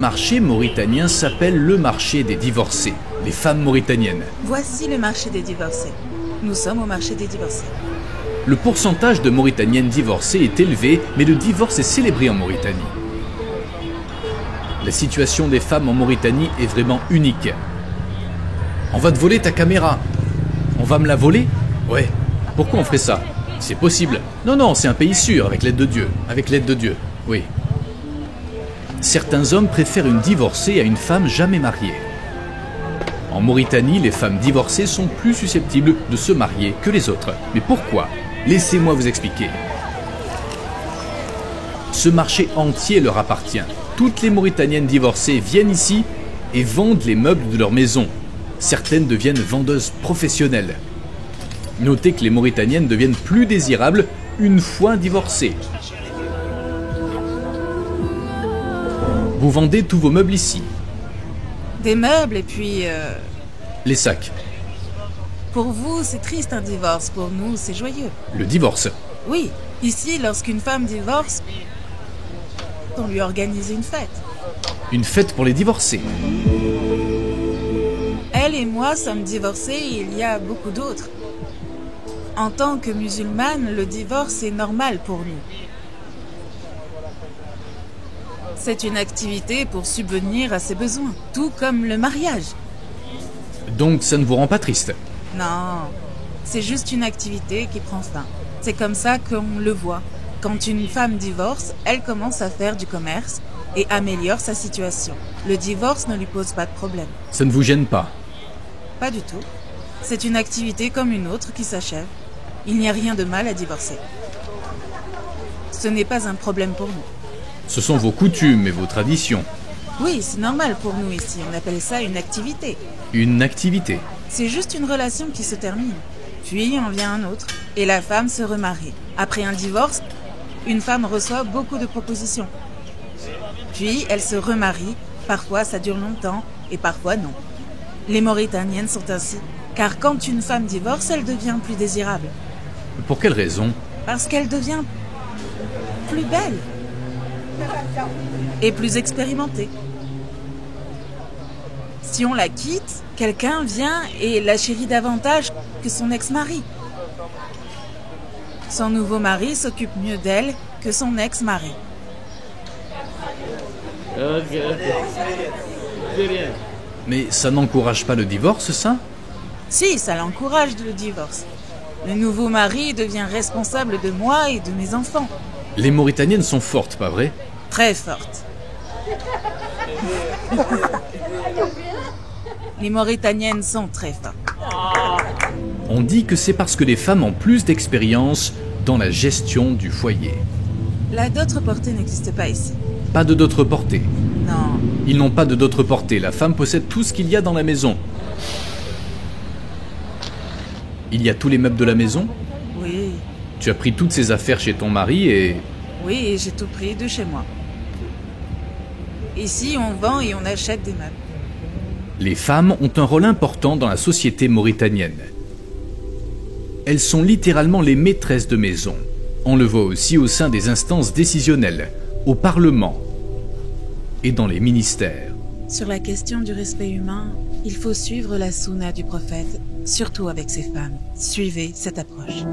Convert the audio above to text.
Le marché mauritanien s'appelle le marché des divorcés, les femmes mauritaniennes. Voici le marché des divorcés. Nous sommes au marché des divorcés. Le pourcentage de Mauritaniennes divorcées est élevé, mais le divorce est célébré en Mauritanie. La situation des femmes en Mauritanie est vraiment unique. On va te voler ta caméra. On va me la voler? Ouais. Pourquoi on ferait ça? C'est possible. Non, c'est un pays sûr, avec l'aide de Dieu. Avec l'aide de Dieu, oui. Certains hommes préfèrent une divorcée à une femme jamais mariée. En Mauritanie, les femmes divorcées sont plus susceptibles de se marier que les autres. Mais pourquoi? Laissez-moi vous expliquer. Ce marché entier leur appartient. Toutes les Mauritaniennes divorcées viennent ici et vendent les meubles de leur maison. Certaines deviennent vendeuses professionnelles. Notez que les Mauritaniennes deviennent plus désirables une fois divorcées. Vous vendez tous vos meubles ici. Des meubles et puis... Les sacs. Pour vous, c'est triste un divorce. Pour nous, c'est joyeux. Le divorce. Oui, ici, lorsqu'une femme divorce, on lui organise une fête. Une fête pour les divorcés. Elle et moi sommes divorcés et il y a beaucoup d'autres. En tant que musulmane, le divorce est normal pour nous. C'est une activité pour subvenir à ses besoins, tout comme le mariage. Donc ça ne vous rend pas triste? Non, c'est juste une activité qui prend fin. C'est comme ça qu'on le voit. Quand une femme divorce, elle commence à faire du commerce et améliore sa situation. Le divorce ne lui pose pas de problème. Ça ne vous gêne pas? Pas du tout. C'est une activité comme une autre qui s'achève. Il n'y a rien de mal à divorcer. Ce n'est pas un problème pour nous. Ce sont vos coutumes et vos traditions. Oui, c'est normal pour nous ici. On appelle ça une activité. Une activité. C'est juste une relation qui se termine. Puis en vient un autre. Et la femme se remarie. Après un divorce, une femme reçoit beaucoup de propositions. Puis elle se remarie. Parfois ça dure longtemps et parfois non. Les Mauritaniennes sont ainsi. Car quand une femme divorce, elle devient plus désirable. Pour quelle raison? Parce qu'elle devient plus belle. Et plus expérimentée. Si on la quitte, quelqu'un vient et la chérit davantage que son ex-mari. Son nouveau mari s'occupe mieux d'elle que son ex-mari. Mais ça n'encourage pas le divorce, ça? Si, ça l'encourage le divorce. Le nouveau mari devient responsable de moi et de mes enfants. Les Mauritaniennes sont fortes, pas vrai? Très fortes. Les Mauritaniennes sont très fortes. On dit que c'est parce que les femmes ont plus d'expérience dans la gestion du foyer. La dot reportée n'existe pas ici. Pas de dot reportée. Non. Ils n'ont pas de dot reportée. La femme possède tout ce qu'il y a dans la maison. Il y a tous les meubles de la maison? Oui. Tu as pris toutes ces affaires chez ton mari et... Oui, et j'ai tout pris de chez moi. Ici, on vend et on achète des meubles. Les femmes ont un rôle important dans la société mauritanienne. Elles sont littéralement les maîtresses de maison. On le voit aussi au sein des instances décisionnelles, au Parlement et dans les ministères. Sur la question du respect humain, il faut suivre la sunna du prophète, surtout avec ces femmes. Suivez cette approche.